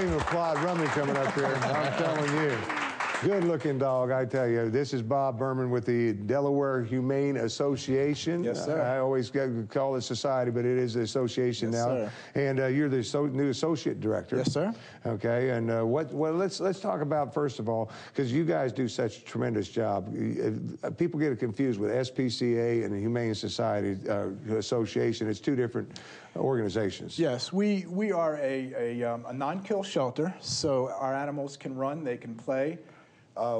even applaud Rummy coming up here. I'm telling you. Good-looking dog, I tell you. This is Bob Berman with the Delaware Humane Association. Yes, sir. I always call it society, but it is the association now. Sir. And you're the new associate director. Yes, sir. Okay, and let's talk about, first of all, because you guys do such a tremendous job. People get it confused with SPCA and the Humane Society Association. It's two different organizations. Yes, we are a non-kill shelter, so our animals can run, they can play.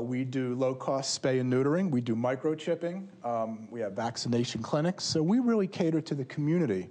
We do low-cost spay and neutering. We do microchipping. We have vaccination clinics. So we really cater to the community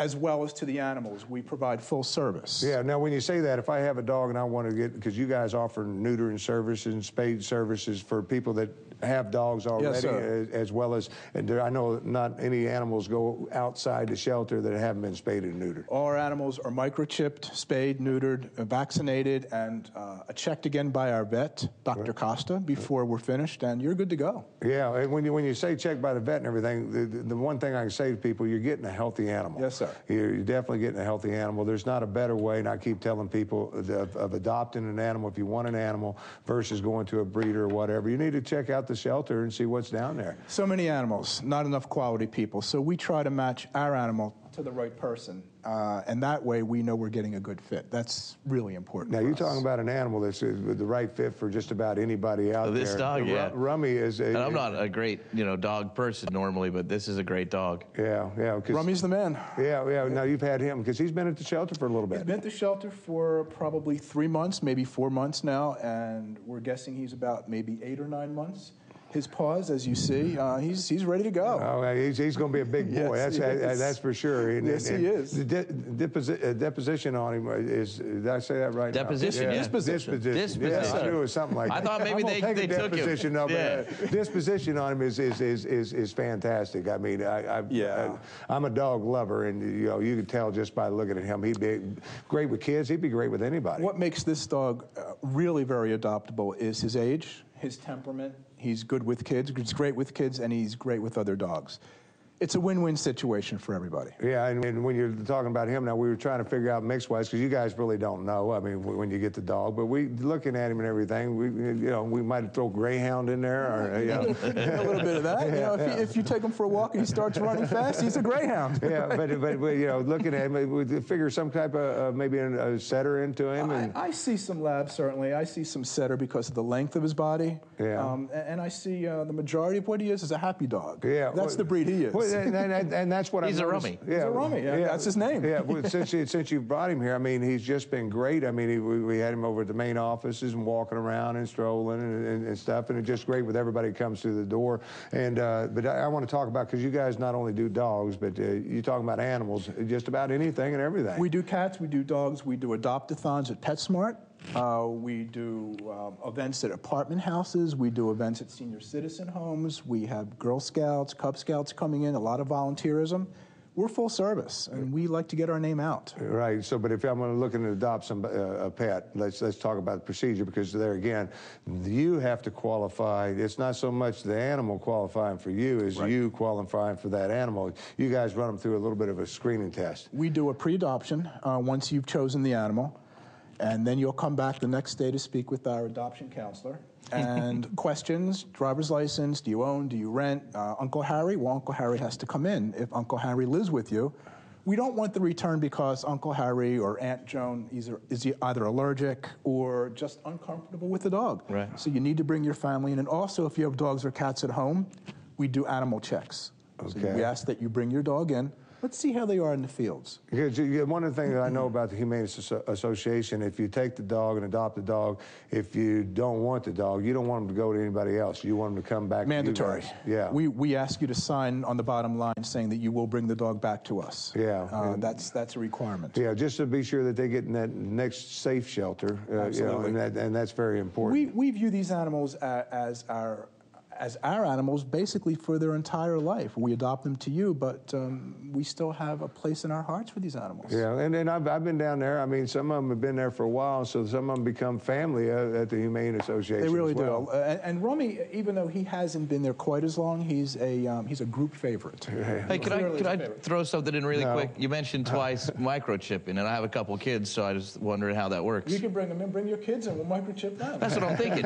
as well as to the animals. We provide full service. Yeah, now when you say that, if I have a dog and I want to get, because you guys offer neutering services and spade services for people that have dogs already, yes, as well as, and I know not any animals go outside the shelter that haven't been spayed and neutered. All our animals are microchipped, spayed, neutered, vaccinated, and checked again by our vet, Dr. Costa, before we're finished, and you're good to go. Yeah, and when you say checked by the vet and everything, the one thing I can say to people, you're getting a healthy animal. Yes, sir. You're definitely getting a healthy animal. There's not a better way, and I keep telling people of adopting an animal, if you want an animal, versus going to a breeder or whatever. You need to check out the shelter and see what's down there. So many animals, not enough quality people. So we try to match our animal to the right person, and that way we know we're getting a good fit. That's really important. Now, you're talking about an animal that's the right fit for just about anybody out there. This dog, yeah. Rummy is and I'm not a great, dog person normally, but this is a great dog. Yeah. Rummy's the man. Yeah. Now, you've had him, because he's been at the shelter for a little bit. He's been at the shelter for probably 3 months, maybe 4 months now, and we're guessing he's about maybe 8 or 9 months. His paws, as you see, he's ready to go. Oh, he's going to be a big boy. Yes, that's for sure. Yes, he is. The deposition on him is, did I say that right? Deposition, now? Disposition. Yeah, I knew it was something like that. I thought maybe they took deposition him. Of it. Disposition on him is fantastic. I mean, I'm a dog lover, and you can tell just by looking at him. He'd be great with kids. He'd be great with anybody. What makes this dog really very adoptable is his age, his temperament. He's good with kids, he's great with kids, and he's great with other dogs. It's a win-win situation for everybody. Yeah, and when you're talking about him now, we were trying to figure out mix-wise, because you guys really don't know, I mean, when you get the dog, but we, looking at him and everything, we might throw Greyhound in there, or, a little bit of that. If you take him for a walk and he starts running fast, he's a Greyhound. Yeah, but looking at him, we figure some type of, maybe a setter into him. I see some Lab, certainly. I see some setter because of the length of his body. Yeah. And I see the majority of what he is a happy dog. Yeah. That's the breed he is. And that's what he's I'm. He's a Rummy. Yeah, he's a Rummy. Yeah, that's his name. Yeah, well, since you brought him here, I mean, he's just been great. I mean, we had him over at the main offices and walking around and strolling and stuff, and it's just great with everybody that comes through the door. And but I want to talk about, because you guys not only do dogs, but you talk about animals, just about anything and everything. We do cats, we do dogs, we do adopt-a-thons at PetSmart. We do events at apartment houses. We do events at senior citizen homes. We have Girl Scouts, Cub Scouts coming in, a lot of volunteerism. We're full service, and we like to get our name out. Right. So, but if I'm looking to adopt a pet, let's talk about the procedure, because there again, you have to qualify. It's not so much the animal qualifying for you as you qualifying for that animal. You guys run them through a little bit of a screening test. We do a pre-adoption once you've chosen the animal. And then you'll come back the next day to speak with our adoption counselor. And questions, driver's license, do you own, do you rent? Uncle Harry, well, Uncle Harry has to come in. If Uncle Harry lives with you, we don't want the return because Uncle Harry or Aunt Joan is either allergic or just uncomfortable with the dog. Right. So you need to bring your family in. And also, if you have dogs or cats at home, we do animal checks. Okay. So we ask that you bring your dog in. Let's see how they are in the fields. Because one of the things that I know about the Humane Association, if you take the dog and adopt the dog, if you don't want the dog, you don't want them to go to anybody else. You want them to come back. Mandatory. To you guys. Yeah. We ask you to sign on the bottom line saying that you will bring the dog back to us. Yeah. That's a requirement. Yeah, just to be sure that they get in that next safe shelter. Absolutely. And that's very important. We view these animals as as our animals basically for their entire life. We adopt them to you, but we still have a place in our hearts for these animals. Yeah, and I've been down there. I mean, some of them have been there for a while, so some of them become family at the Humane Association. They really as well. do. And Rummy, even though he hasn't been there quite as long, he's a group favorite. Hey, could I throw something in really quick? You mentioned twice microchipping, and I have a couple kids, so I was wondering how that works. You can bring them in, bring your kids in, we'll microchip them. That's what I'm thinking.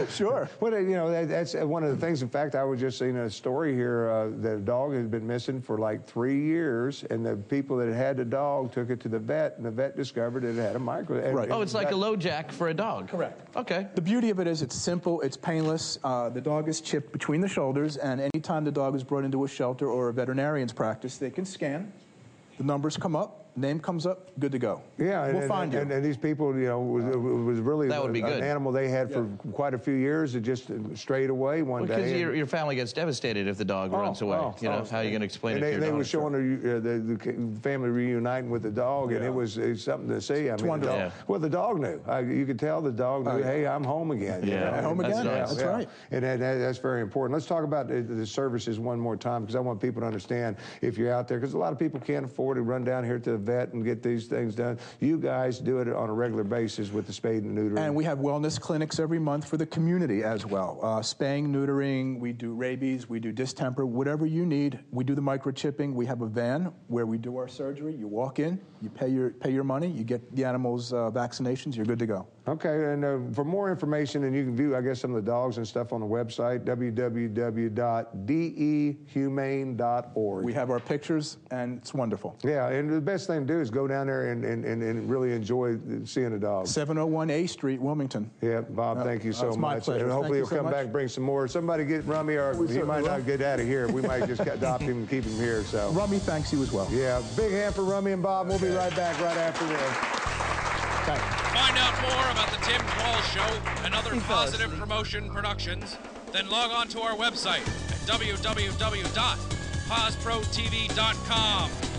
Sure. Well, you know, that's one of the things. In fact, I was just seeing a story here that a dog has been missing for like 3 years, and the people that had the dog took it to the vet, and the vet discovered it had a micro. Right. Oh, it's like a low jack for a dog. Correct. Okay. The beauty of it is it's simple, it's painless. The dog is chipped between the shoulders, and anytime the dog is brought into a shelter or a veterinarian's practice, they can scan. The numbers come up. Name comes up, good to go. Yeah, we'll find you. And these people, you know, was really that would be good. An animal they had for quite a few years. It just strayed away one day. Because your family gets devastated if the dog runs away. You know, how are you going to explain it to your They dog? were showing the family reuniting with the dog, and it was something to see. I mean, wonderful. Well, the dog knew. You could tell the dog knew, hey, I'm home again. Yeah, you know? home again. Nice. That's right. And that's very important. Let's talk about the services one more time, because I want people to understand if you're out there, because a lot of people can't afford to run down here to the vet and get these things done. You guys do it on a regular basis with the spade and neutering. And we have wellness clinics every month for the community as well. Spaying, neutering, we do rabies, we do distemper, whatever you need. We do the microchipping. We have a van where we do our surgery. You walk in, you pay your money, you get the animals' vaccinations, you're good to go. Okay, and for more information, and you can view, I guess, some of the dogs and stuff on the website, www.dehumane.org. We have our pictures, and it's wonderful. Yeah, and the best thing to do is go down there and really enjoy seeing the dogs. 701 A Street, Wilmington. Yeah, Bob, thank you so it's my much. pleasure. And hopefully Thank he'll you so come much. back and bring some more. Somebody get Rummy, or he might not get out of here. We might just adopt him and keep him here. So Rummy thanks you as well. yeah, big hand for Rummy and Bob. We'll be right back right after this. Find out more about the Tim Qualls Show and other Positive Promotion productions, then log on to our website at www.posprotv.com.